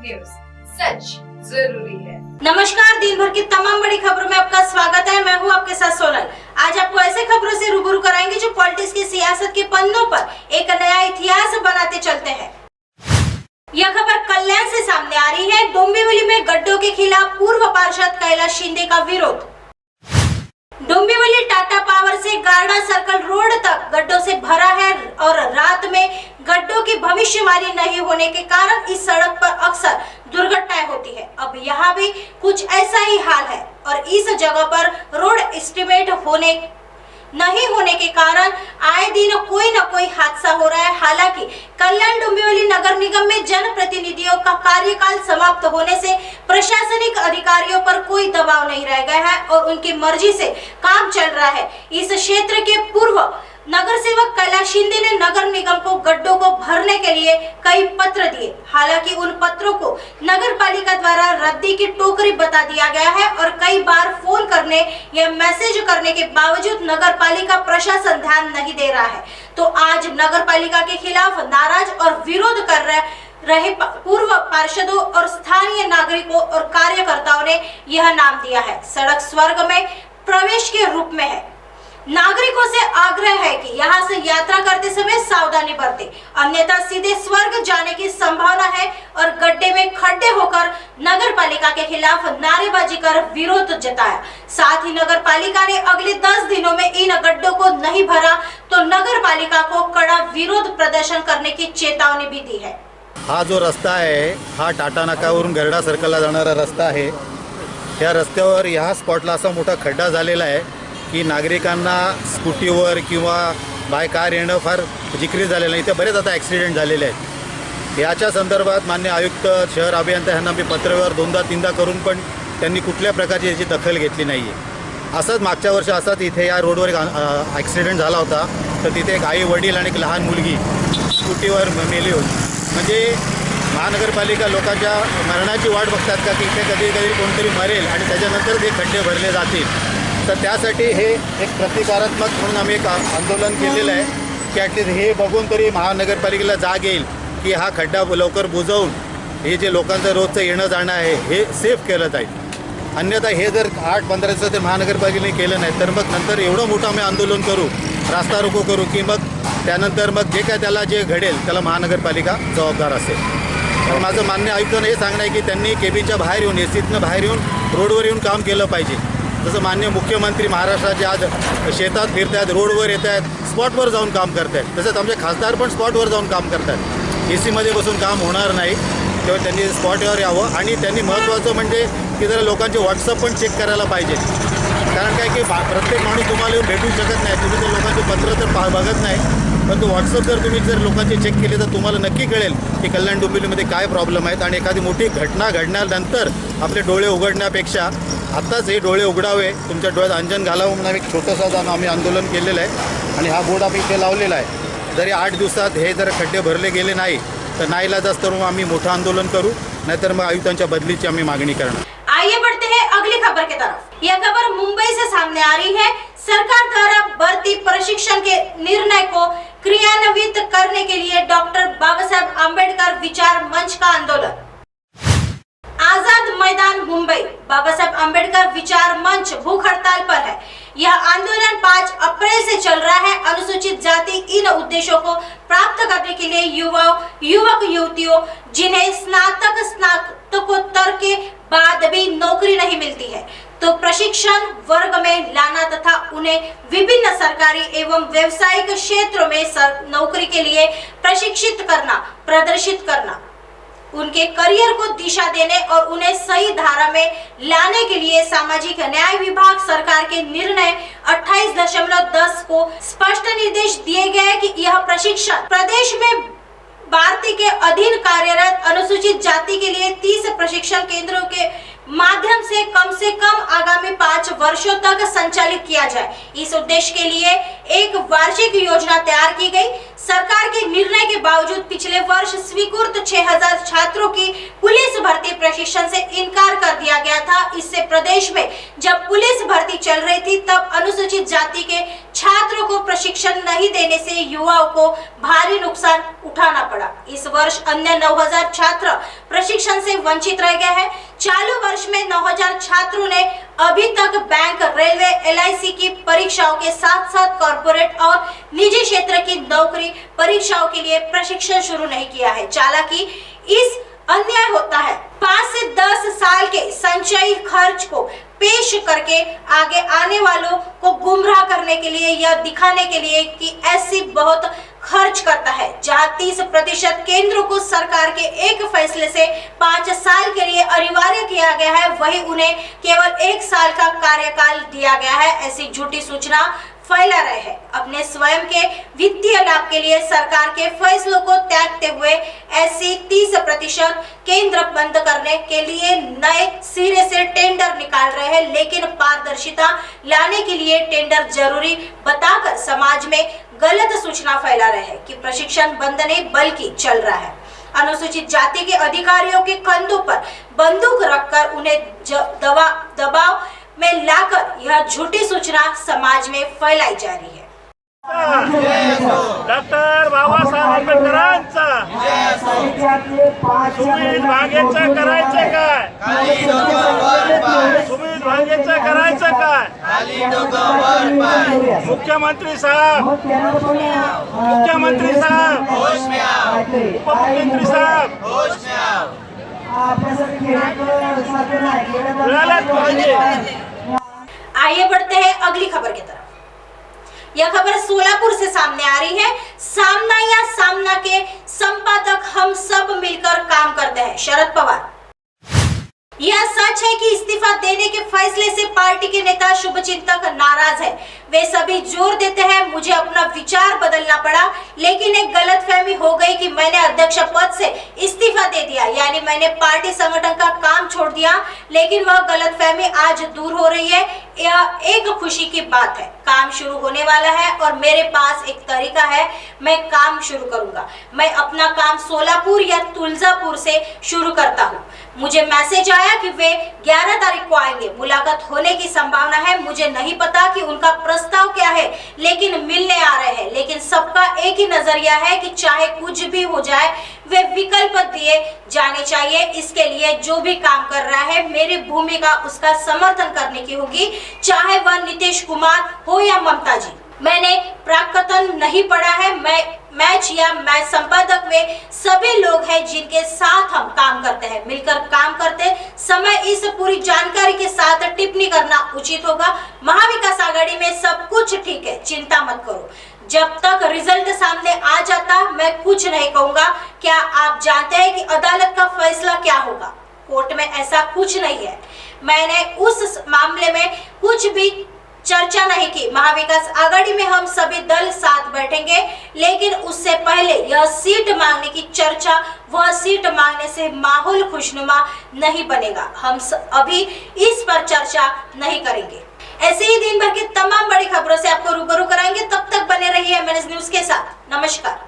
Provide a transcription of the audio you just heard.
News, सच जरूरी है। नमस्कार, दिन भर की तमाम बड़ी खबरों में आपका स्वागत है। मैं हूं आपके साथ सोनल। आज आपको ऐसे खबरों से रूबरू कराएंगे जो पॉलिटिक्स की सियासत के पन्नों पर एक नया इतिहास बनाते चलते हैं। यह खबर कल्याण से सामने आ रही है। डोंबिवली में गड्ढों के खिलाफ पूर्व पार्षद कैलाश शिंदे का विरोध। डोंबिवली टाटा पावर से गार्डा सर्कल रोड तक गड्ढों से भरा है और रात में गड्ढों की भविष्यवाणी नहीं होने के कारण इस सड़क पर अक्सर दुर्घटनाएं होती है। अब यहाँ भी कुछ ऐसा ही हाल है और इस जगह पर रोड एस्टिमेट नहीं होने के कारण आए दिन कोई न कोई हादसा हो रहा है। हालांकि कल्याण डोंबिवली नगर निगम में जनप्रतिनिधियों का कार्यकाल समाप्त होने से प्रशासनिक अधिकारियों पर कोई दबाव नहीं रह गया है और उनकी मर्जी से काम चल रहा है। इस क्षेत्र के पूर्व नगर सेवक कैलाश शिंदे ने नगर निगम को गड्ढों को भरने के लिए कई पत्र दिए। हालांकि उन पत्रों को नगर पालिका द्वारा रद्दी की टोकरी बता दिया गया है और कई बार फोन करने या मैसेज करने के बावजूद नगर पालिका प्रशासन ध्यान नहीं दे रहा है। तो आज नगर पालिका के खिलाफ नाराज और विरोध कर रहे पूर्व पार्षदों और स्थानीय नागरिकों और कार्यकर्ताओं ने यह नाम दिया है। सड़क स्वर्ग में प्रवेश के रूप में है। नागरिकों से आग्रह है कि यहां से यात्रा करते समय सावधानी बरतें, अन्यथा सीधे स्वर्ग जाने की संभावना है। और गड्ढे में खड्डे होकर नगर पालिका के खिलाफ नारेबाजी कर विरोध जताया। साथ ही नगर पालिका ने अगले 10 दिनों में इन गड्ढों को नहीं भरा तो नगर पालिका को कड़ा विरोध प्रदर्शन करने की चेतावनी भी दी है। हा जो रस्ता आहे हा टाटा नाकावरून गरडा सर्कलला जाणारा रस्ता आहे। या रस्त्यावर ह्या स्पॉटला असा मोठा खड्डा झालेला आहे की नागरिकांना स्कूटीवर किंवा बाय कार येणं फार जिक्री झालेलं आहे। इथे बरेच आता ॲक्सिडेंट झालेले आहेत। याच्या संदर्भात मान्य आयुक्त शहर अभियंता यांना मी पत्रव्यवहार 2दा-3दा करून पण त्यांनी कुठल्या प्रकारची याची दखल घेतली नाही आहे। असंच मागच्या वर्षी असाच इथे या रोडवर एक ॲक्सिडेंट झाला होता। तर तिथे एक आई वडील आणि एक लहान मुलगी स्कूटीवर मेली होती। म्हणजे महानगरपालिका लोकांच्या मरणाची वाट बघतात का की इथे कधी कोणतरी मरेल आणि त्याच्यानंतर ते खड्डे भरले जातील। तर त्यासाठी हे एक प्रतिकारात्मक म्हणून आम्ही एक आंदोलन केलेलं आहे की ॲटलीस्ट हे बघून तरी महानगरपालिकेला जाग येईल की हा खड्डा लवकर बुजवून हे जे लोकांचं रोजचं येणं जाणं आहे हे सेफ केलं जाईल। अन्यथा हे जर 8-15 दिवसात ते महानगरपालिकेने केलं नाही तर मग नंतर एवढं मोठं आम्ही आंदोलन करू, रास्ता रोको करू की मग त्यानंतर मग जे काय त्याला जे घडेल त्याला महानगरपालिका जबाबदार असेल। तर माझं मान्य आयुक्तांना हे सांगणं आहे की त्यांनी केबिनच्या बाहेर येऊन एसीतनं बाहेर येऊन रोडवर येऊन काम केलं पाहिजे। जसं मान्य मुख्यमंत्री महाराष्ट्राचे आज शेतात फिरत आहेत, रोडवर येत आहेत, स्पॉटवर जाऊन काम करत आहेत। तसंच आमचे खासदार पण स्पॉटवर जाऊन काम करत आहेत। एसीमध्ये बसून काम होणार नाही, तेव्हा त्यांनी स्पॉटवर यावं। आणि त्यांनी महत्त्वाचं म्हणजे की जरा लोकांचे व्हॉट्सअप पण चेक करायला पाहिजे। कारण काय की प्रत्येक माणूस तुम्हाला येऊन भेटू शकत नाही, तुम्ही तर लोकांचे पत्र तर बघत नाही, पण तो व्हॉट्सअप जर तुम्ही जर लोकांचे चेक केले तर तुम्हाला नक्की कळेल की कल्याण डोंबिवलीमध्ये काय प्रॉब्लेम आहेत। आणि एखादी मोठी घटना घडल्यानंतर आपले डोळे उघडण्यापेक्षा आत्ताच हे डोळे उघडावे, तुमच्या डोळ्यात अंजन घालावं म्हणून एक छोटंसं आम्ही आंदोलन केलेलं आहे। आणि हा बोर्ड आम्ही इथे लावलेला आहे। जरी 8 दिवसात हे जर खड्डे भरले गेले नाही तर नाईलाजास्त मग आम्ही मोठं आंदोलन करू, नाहीतर मग आयुक्तांच्या बदलीची आम्ही मागणी करणार। आइए बढ़ते हैं अगली खबर की तरफ। यह खबर मुंबई से सामने आ रही है। सरकार द्वारा भर्ती प्रशिक्षण के निर्णय को क्रियान्वित करने के लिए डॉक्टर बाबा साहेब आंबेडकर विचार मंच का आंदोलन। आजाद मैदान मुंबई बाबा साहेब आंबेडकर विचार मंच भूख हड़ताल पर है। यह आंदोलन 5 अप्रैल से चल रहा है। अनुसूचित जाति इन उद्देश्यों को प्राप्त करने के लिए युवक युवतियों जिन्हें स्नातकोत्तर के बाद भी नौकरी नहीं मिलती है तो प्रशिक्षण वर्ग में लाना तथा उन्हें विभिन्न सरकारी एवं व्यावसायिक क्षेत्रों में नौकरी के लिए प्रशिक्षित करना, प्रदर्शित करना, उनके करियर को दिशा देने और उन्हें सही धारा में लाने के लिए सामाजिक न्याय विभाग सरकार के निर्णय 28.10 को स्पष्ट निर्देश दिए गए कि यह प्रशिक्षण प्रदेश में भारती के अधीन कार्यरत अनुसूचित जाति के लिए 30 प्रशिक्षण केंद्रों के माध्यम से कम आगामी 5 वर्षों तक संचालित किया जाए। इस उद्देश्य के लिए एक वार्षिक योजना तैयार की गई। सरकार के निर्णय के बावजूद पिछले वर्ष स्वीकृत 6000 छात्रों की पुलिस भर्ती प्रशिक्षण से इनकार कर दिया गया था। इससे प्रदेश में जब पुलिस भर्ती चल रही थी तब अनुसूचित जाति के छात्रों को प्रशिक्षण नहीं देने से युवाओं को भारी नुकसान उठाना पड़ा। इस वर्ष अन्य 9000 छात्र प्रशिक्षण से वंचित रह गए हैं। चालू वर्ष में 9000 छात्रों ने अभी तक बैंक, रेलवे, LIC की परीक्षाओं के साथ साथ कॉर्पोरेट और निजी क्षेत्र की नौकरी परीक्षाओं के लिए प्रशिक्षण शुरू नहीं किया है। चालाकी इस अन्याय होता है। 5 से 10 साल के संचयी खर्च को पेश करके आगे आने वालों को गुमराह करने के लिए या दिखाने के लिए कि ऐसी बहुत खर्च करता है। जहां 30% केंद्रों को सरकार के एक फैसले से 5 साल के लिए अनिवार्य किया गया है, वहीं उन्हें केवल 1 साल का कार्यकाल दिया गया है। ऐसी झूठी सूचना फैला रहे हैं। अपने स्वयं के वित्तीय लाभ के लिए सरकार के फैसलों को त्यागते हुए ऐसी 30% केंद्र बंद करने के लिए नए सिरे से टेंडर निकाल रहे हैं, लेकिन पारदर्शिता लाने के लिए टेंडर जरूरी बताकर समाज में गलत सूचना फैला रहे हैं कि प्रशिक्षण बंद नहीं बल्कि चल रहा है। अनुसूचित जाति के अधिकारियों के कंधों पर बंदूक रखकर उन्हें दबाव में लाकर यह झूठी सूचना समाज में फैलाई जा रही है। डॉक्टर बाबासाहेब आंबेडकरांचा सुमित भांगेचं करायचं काय? सुमित भांगेचं करायचं काय? मुख्यमंत्री साहब, उपमुख्यमंत्री साहब आइए बढ़ते हैं अगली खबर की तरफ। यह खबर सोलापुर से सामने आ रही है। सामना या सामना के संपादक हम सब मिलकर काम करते हैं, शरद पवार। यह सच है कि इस्तीफा देने के फैसले से पार्टी के नेता शुभचिंतक नाराज है। वे सभी जोर देते हैं मुझे अपना विचार बदलना पड़ा, लेकिन एक गलतफहमी हो गई कि मैंने अध्यक्ष पद से इस्तीफा दे दिया, यानी मैंने पार्टी संगठन का काम छोड़ दिया। लेकिन वह गलतफहमी आज दूर हो रही है। यह एक खुशी की बात है। काम शुरू होने वाला है और मेरे पास एक तरीका है, मैं काम शुरू करूंगा। मैं अपना काम सोलापुर या तुलजापुर से शुरू करता हूँ। मुझे मैसेज आया कि वे 11 तारीख को आएंगे। मुलाकात होने की संभावना है। मुझे नहीं पता कि उनका प्रस्ताव क्या है, लेकिन मिलने आ रहे हैं। लेकिन सबका एक ही नजरिया है कि चाहे कुछ भी हो जाए वे विकल्प दिए जाने चाहिए। इसके लिए जो भी काम कर रहा है मेरी भूमिका उसका समर्थन करने की होगी, चाहे वह नीतीश कुमार हो या ममता जी। मैंने प्राक्कलन नहीं पढ़ा है। मैच या मैच संपादक वे सभी लोग हैं जिनके साथ हम काम करते हैं। मिलकर काम करते समय इस पूरी जानकारी के साथ टिप्पणी करना उचित होगा। महाविकास आघाड़ी में सब कुछ ठीक है, चिंता मत करो। जब तक रिजल्ट सामने आ जाता मैं कुछ नहीं कहूंगा। क्या आप जानते हैं कि अदालत का फैसला क्या होगा? कोर्ट में ऐसा कुछ नहीं है। मैंने उस मामले में कुछ भी चर्चा नहीं की। महाविकास आघाड़ी में हम सभी दल साथ बैठेंगे, लेकिन उससे पहले यह सीट मांगने की चर्चा, वह सीट मांगने से माहौल खुशनुमा नहीं बनेगा। हम अभी इस पर चर्चा नहीं करेंगे। ऐसे ही दिन भर की तमाम बड़ी खबरों से आपको रूबरू कराएंगे। तब तक बने रहिए MNS न्यूज के साथ। नमस्कार।